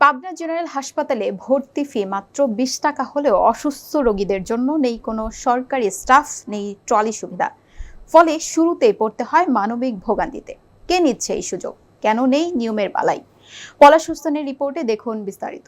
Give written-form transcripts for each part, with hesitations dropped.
Pabna general হাসপাতালে ভর্তি ফি মাত্র ২০ টাকা হলেও অসুস্থ রোগীদের জন্য নেই কোনো সরকারি স্টাফ, নেই ট্রলি সুবিধা। ফলে শুরুতেই পড়তে হয় মানবিক ভোগান্তিতে। কে নিচ্ছে এই সুযোগ? কেন নেই নিয়মের বালাই? পলাশ হোসেনের রিপোর্টে দেখুন বিস্তারিত।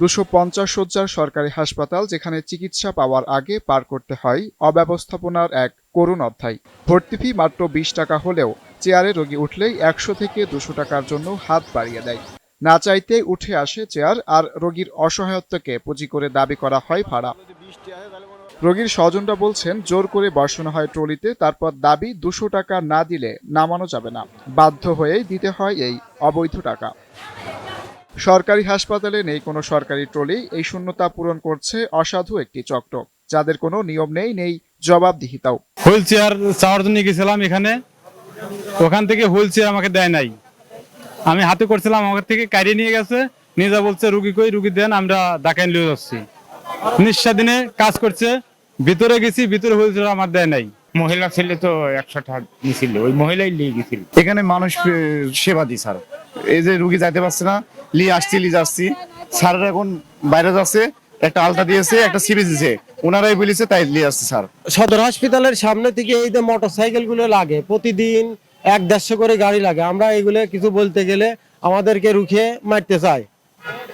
২৫০ শয্যার সরকারি হাসপাতাল, যেখানে চিকিৎসা পাওয়ার আগে পার করতে হয় অব্যবস্থাপনার এক করুণ অধ্যায়। ভর্তি ফি মাত্র ২০ টাকা হলেও চেয়ারে রোগী উঠলেই ১০০ থেকে ২০০ টাকার জন্য হাত বাড়িয়ে দেয়। না চাইতে উঠে আসে চেয়ার, আর রোগীর অসহায়ত্বকে পুঁজি করে দাবি করা হয় ভাড়া। রোগীর স্বজনরা বলছেন, জোর করে বসানো হয় ট্রলিতে, তারপর দাবি ২০০ টাকা না দিলে নামানো যাবে না। বাধ্য হয়েই দিতে হয় এই অবৈধ টাকা। সরকারি হাসপাতালে নেই কোনো সরকারি ট্রলি। এই শূন্যতা পূরণ করছে অসাধু একটি চক্র, যাদের কোনো নিয়ম নেই জবাবদিহিতাও। হুইল চেয়ার চাওয়ার জন্য গেছিলাম এখানে, ওখান থেকে হুইল চেয়ার আমাকে দেয় নাই। আমি হাতে করছিলাম, আমার থেকে কারিয়ে নিয়ে গেছে, নিয়ে যা বলছে রুগী কই, রুগী দেন, আমরা ঢাকায় নিয়ে যাচ্ছি। নিঃস্বাধীনে কাজ করছে, ভিতরে গেছি, ভিতরে হুইল চেয়ার আমার দেয় নাই। মহিলা ছেলে তো ১০০ টাকা নিছিল, ওই মহিলাই নিয়ে গেছিল। এখানে মানুষ সেবা দিই স্যার। এই যে রুগী যাইতে পারছে না, লিয়ে যাচ্ছি স্যার, এখন বাইরে যাচ্ছে, একটা আলটা দিয়েছে, একটা সিবি দিয়েছে, ওনারাই বলেছে তাই নিয়ে আসছে স্যার। সদর হসপিটালের সামনে থেকে এই যে মোটরসাইকেল গুলো লাগে, প্রতিদিন ১-১৫০ করে গাড়ি লাগে। আমরা এগুলো কিছু বলতে গেলে আমাদেরকে রুখে মারতে চায়।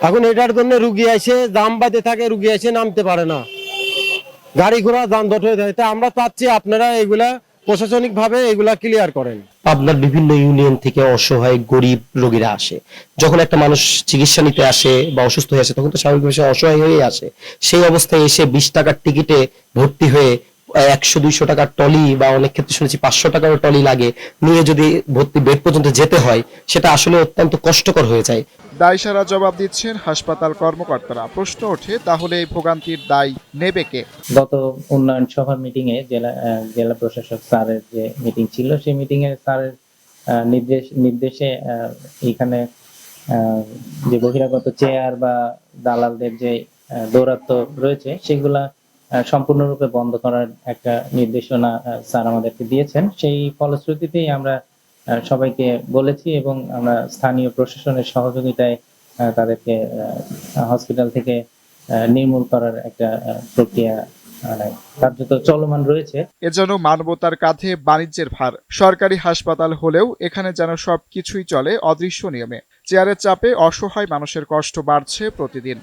এখন এটার জন্য রুগী এসে জাম বাঁধে থাকে, রুগী এসে নামতে পারে না, গাড়ি ঘোড়া যানজট হয়ে যায়। তাই আমরা চাচ্ছি আপনারা এগুলা প্রশাসনিক ভাবে এগুলা ক্লিয়ার করেন। পাবনার বিভিন্ন ইউনিয়ন থেকে অসহায় গরিব রোগীরা আসে। যখন একটা মানুষ চিকিৎসা নিতে আসে বা অসুস্থ হয়ে আসে, তখন তো স্বাভাবিকভাবে অসহায় হয়ে আসে। সেই অবস্থায় এসে ২০ টাকার টিকিটে ভর্তি হয়ে ১০০-২০০ টাকার টলি, বা অনেক ক্ষেত্রে শুনেছি ৫০০ টাকারও টলি লাগে, নিয়ে যদি ভর্তি বেড পর্যন্ত যেতে হয়, সেটা আসলে অত্যন্ত কষ্টকর হয়ে যায়। দায়সারা জবাব দিচ্ছেন হাসপাতাল কর্মকর্তারা। প্রশ্ন ওঠে, তাহলে এই ভোগান্তির দায় নেবে কে? গত উন্নয়ন সভার মিটিং এ জেলা প্রশাসক স্যারের যে মিটিং ছিল, সেই মিটিং এ স্যারের নির্দেশে এখানে যে বহিরাগত চেয়ার বা দালালদের যে দৌরাত্ম্য রয়েছে, সেগুলা সম্পূর্ণরূপে বন্ধ করার একটা নির্দেশনা স্যার আমাদেরকে দিয়েছেন। সেই ফলশ্রুতিতেই আমরা সবাইকে বলেছি এবং আমরা স্থানীয় প্রশাসনের সহযোগিতায় তাদেরকে হসপিটাল থেকে নির্মূল করার একটা প্রক্রিয়া কার্যত চলমান রয়েছে। এ যেন মানবতার কাঁধে বাণিজ্যের ভার। সরকারি হাসপাতাল হলেও এখানে যেন সবকিছুই চলে অদৃশ্য নিয়মে। চেয়ারের চাপে অসহায় মানুষের কষ্ট বাড়ছে প্রতিদিন।